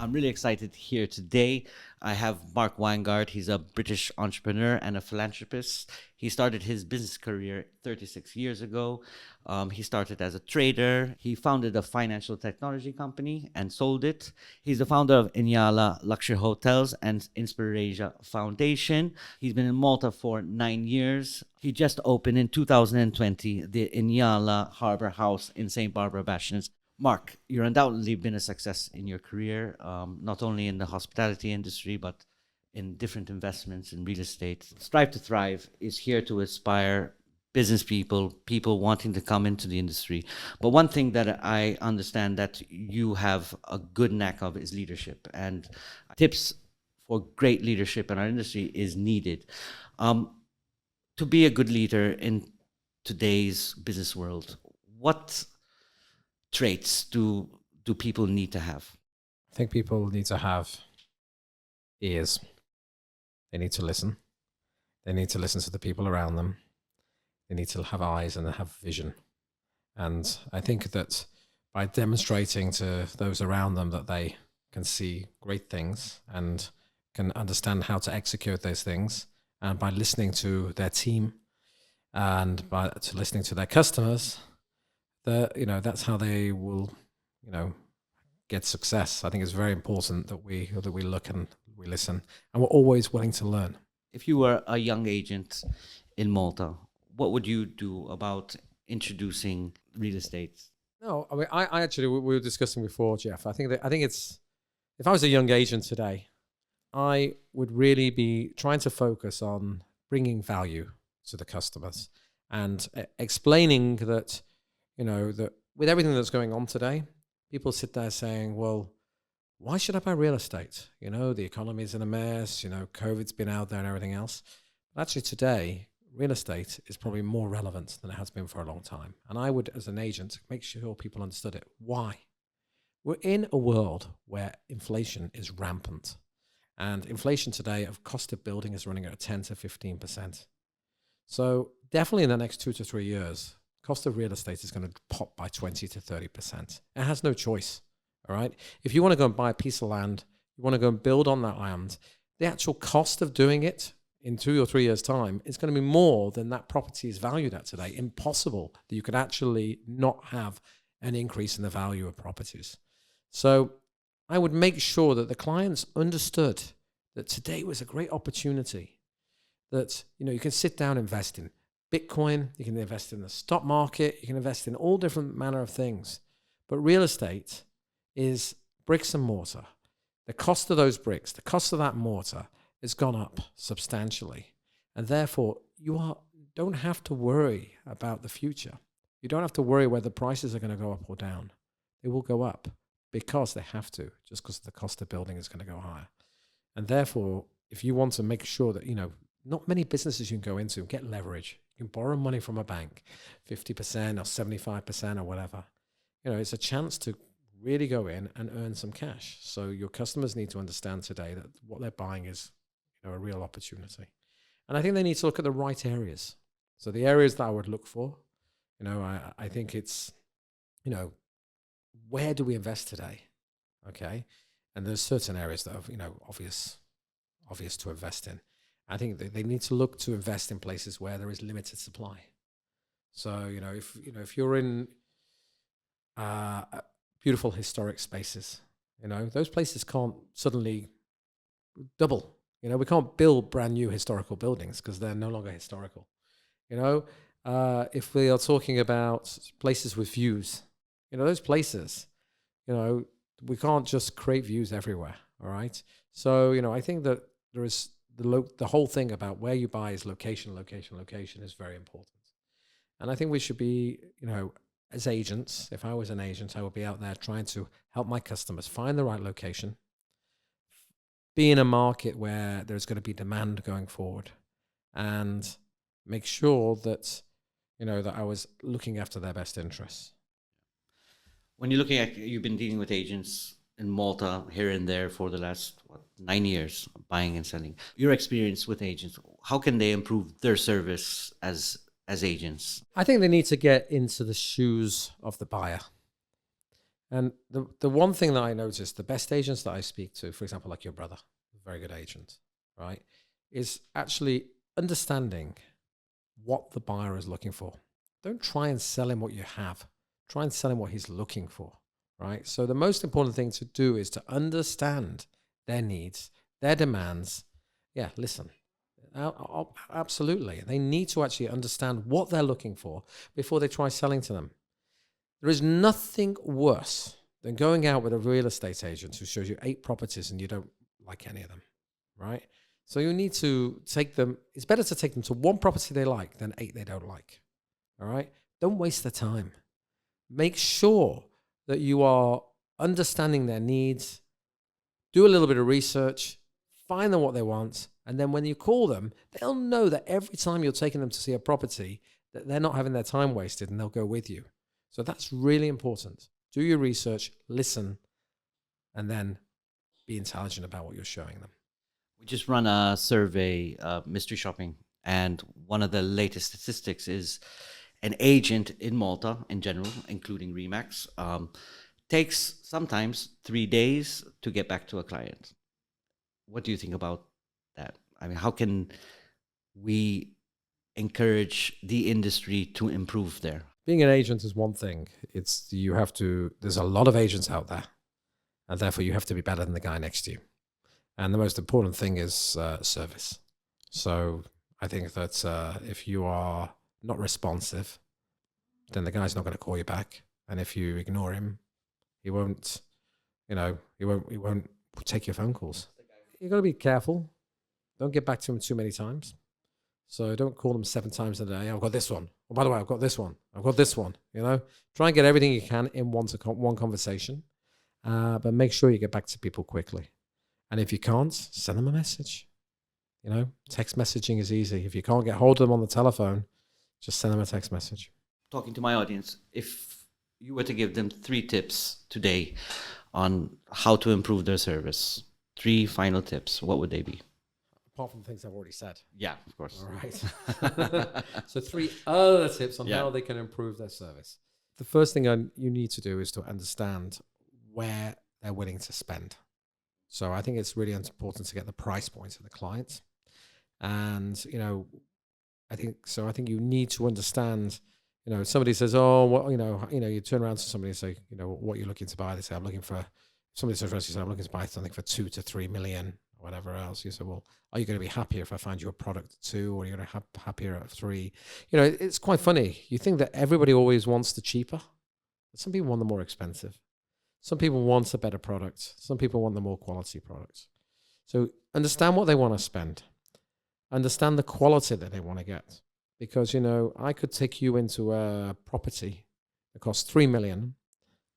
I'm really excited here today. I have Mark Weingard. He's a British entrepreneur and a philanthropist. He started his business career 36 years ago. He started as a trader. He founded a financial technology company and sold it. He's the founder of Inyala Luxury Hotels and Inspirasia Foundation. He's been in Malta for 9 years. He just opened in 2020 the Inyala Harbor House in St. Barbara Bastions. Mark, you're undoubtedly been a success in your career, not only in the hospitality industry, but in different investments in real estate. Strive to Thrive is here to inspire business people, people wanting to come into the industry. But one thing that I understand that you have a good knack of is leadership. And tips for great leadership in our industry is needed. To be a good leader in today's business world, what traits do people need to have? I think people need to have ears. They need to listen. They need to listen to the people around them. They need to have eyes and have vision. And I think that by demonstrating to those around them that they can see great things and can understand how to execute those things, and by listening to their team and by listening to their customers, that's how they will, get success. I think it's very important that we look and we listen, and we're always willing to learn. If you were a young agent in Malta, what would you do about introducing real estate? No, I mean, I actually, we were discussing before, Jeff. I think it's, if I was a young agent today, I would really be trying to focus on bringing value to the customers and explaining that, that with everything that's going on today, people sit there saying, well, why should I buy real estate? The economy's in a mess, COVID's been out there and everything else. But actually today, real estate is probably more relevant than it has been for a long time. And I would, as an agent, make sure people understood it. Why? We're in a world where inflation is rampant. And inflation today of cost of building is running at 10 to 15%. So definitely in the next 2 to 3 years, cost of real estate is going to pop by 20 to 30%. It has no choice, all right? If you want to go and buy a piece of land, you want to go and build on that land, the actual cost of doing it in 2 or 3 years' time is going to be more than that property is valued at today. Impossible that you could actually not have an increase in the value of properties. So I would make sure that the clients understood that today was a great opportunity, that you can sit down and invest in Bitcoin, you can invest in the stock market, you can invest in all different manner of things. But real estate is bricks and mortar. The cost of those bricks, the cost of that mortar has gone up substantially. And therefore, you don't have to worry about the future. You don't have to worry whether prices are going to go up or down. They will go up because they have to, just because the cost of building is going to go higher. And therefore, if you want to make sure that, not many businesses you can go into and get leverage. You can borrow money from a bank, 50% or 75% or whatever. It's a chance to really go in and earn some cash. So your customers need to understand today that what they're buying is a real opportunity. And I think they need to look at the right areas. So the areas that I would look for, I think it's, where do we invest today? Okay. And there's certain areas that are, obvious to invest in. I think they need to look to invest in places where there is limited supply. So, if you're in beautiful historic spaces, those places can't suddenly double. We can't build brand new historical buildings because they're no longer historical. If we are talking about places with views, those places, we can't just create views everywhere. All right. So, I think that there is the whole thing about where you buy is location is very important. And I think we should be, as agents, if I was an agent, I would be out there trying to help my customers find the right location, be in a market where there's going to be demand going forward, and make sure that, that I was looking after their best interests. When you're looking at, you've been dealing with agents in Malta here and there for the last 9 years, buying and selling. Your experience with agents, how can they improve their service as agents? I think they need to get into the shoes of the buyer. And the one thing that I noticed, the best agents that I speak to, for example, like your brother, a very good agent, right, is actually understanding what the buyer is looking for. Don't try and sell him what you have. Try and sell him what he's looking for, right? So the most important thing to do is to understand their needs, their demands. Yeah, listen, absolutely. They need to actually understand what they're looking for before they try selling to them. There is nothing worse than going out with a real estate agent who shows you 8 properties and you don't like any of them, right? So you need to take them. It's better to take them to 1 property they like than 8 they don't like, all right? Don't waste the time. Make sure that you are understanding their needs, do a little bit of research, find them what they want, and then when you call them, they'll know that every time you're taking them to see a property, that they're not having their time wasted and they'll go with you. So that's really important. Do your research, listen, and then be intelligent about what you're showing them. We just run a survey, mystery shopping, and one of the latest statistics is an agent in Malta, in general, including Remax, takes sometimes 3 days to get back to a client. What do you think about that? I mean, how can we encourage the industry to improve there? Being an agent is one thing. There's a lot of agents out there, and therefore you have to be better than the guy next to you. And the most important thing is service. So I think that if you are not responsive, then the guy's not going to call you back. And if you ignore him, he won't take your phone calls. You got to be careful. Don't get back to him too many times. So don't call them 7 times a day. I've got this one. Oh, by the way, I've got this one. I've got this one. Try and get everything you can in one conversation, but make sure you get back to people quickly. And if you can't, send them a message. Text messaging is easy. If you can't get hold of them on the telephone, just send them a text message. Talking to my audience, if you were to give them 3 tips today on how to improve their service, 3 final tips, what would they be? Apart from the things I've already said. Yeah, of course. All right. So 3 other tips on how they can improve their service. The first thing you need to do is to understand where they're willing to spend. So I think it's really important to get the price point of the client. And, I think you need to understand, somebody says, oh, well, you turn around to somebody and say, what you're looking to buy. They say, somebody says, I'm looking to buy something for 2 to 3 million. Whatever else. You say, well, are you going to be happier if I find you a product at 2, or are you going to have happier at 3? It's quite funny. You think that everybody always wants the cheaper, but some people want the more expensive. Some people want a better product. Some people want the more quality product. So understand what they want to spend. Understand the quality that they want to get. Because, I could take you into a property that costs 3 million,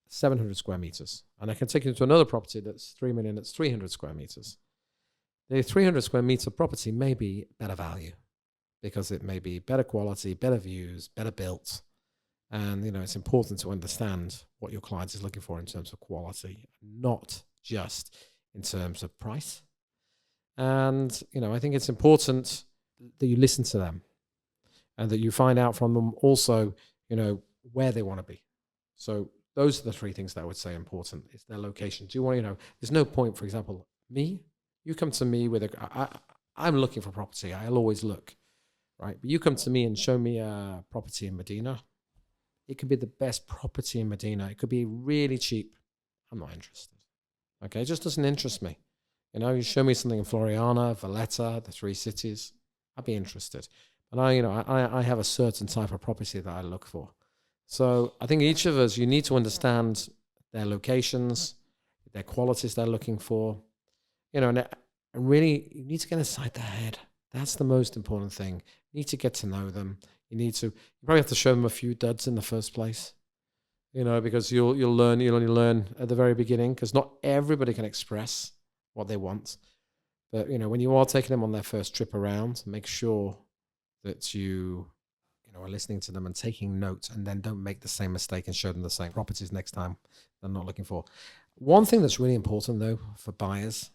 700 square meters. And I can take you to another property that's 3 million, that's 300 square meters. The 300 square meter property may be better value because it may be better quality, better views, better built. And, it's important to understand what your client is looking for in terms of quality, not just in terms of price. And, I think it's important that you listen to them and that you find out from them also, where they want to be. So those are the 3 things that I would say important. It's their location. Do you want, there's no point, for example, you come to me with I'm looking for property. I'll always look, right? But you come to me and show me a property in Medina. It could be the best property in Medina. It could be really cheap. I'm not interested. Okay, it just doesn't interest me. You show me something in Floriana, Valletta, the 3 cities. I'd be interested. But I have a certain type of property that I look for. So I think each of us, you need to understand their locations, their qualities they're looking for. And really, you need to get inside their head. That's the most important thing. You need to get to know them. You probably have to show them a few duds in the first place, because you'll only learn at the very beginning, because not everybody can express what they want. But, when you are taking them on their first trip around, make sure that you are listening to them and taking notes, and then don't make the same mistake and show them the same properties next time they're not looking for. One thing that's really important, though, for buyers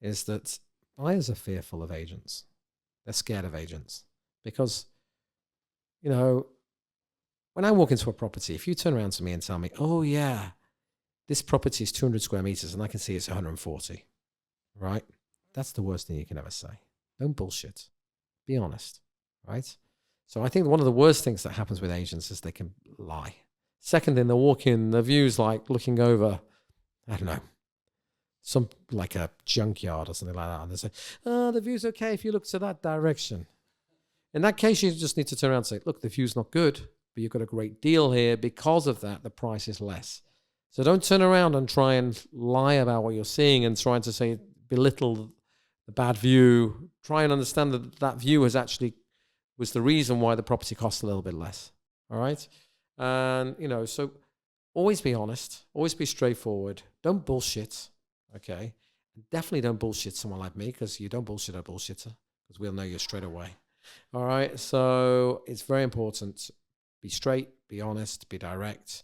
is that buyers are fearful of agents. They're scared of agents because, when I walk into a property, if you turn around to me and tell me, oh yeah, this property is 200 square meters and I can see it's 140, right? That's the worst thing you can ever say. Don't bullshit. Be honest, right? So I think one of the worst things that happens with agents is they can lie. Second thing, they'll walk in, the view's like looking over, I don't know, some like a junkyard or something like that. And they say, oh, the view's okay if you look to that direction. In that case, you just need to turn around and say, look, the view's not good, but you've got a great deal here. Because of that, the price is less. So don't turn around and try and lie about what you're seeing and trying to say, belittle the bad view. Try and understand that that view was the reason why the property costs a little bit less. All right? And, so always be honest. Always be straightforward. Don't bullshit. Okay? Definitely don't bullshit someone like me, because you don't bullshit a bullshitter, because we'll know you straight away. All right? So it's very important. Be straight, be honest, be direct,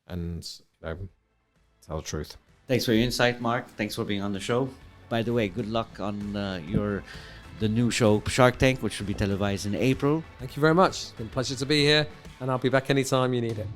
and tell the truth. Thanks for your insight, Mark. Thanks for being on the show. By the way, good luck on the new show, Shark Tank, which will be televised in April. Thank you very much. It's been a pleasure to be here, and I'll be back anytime you need it.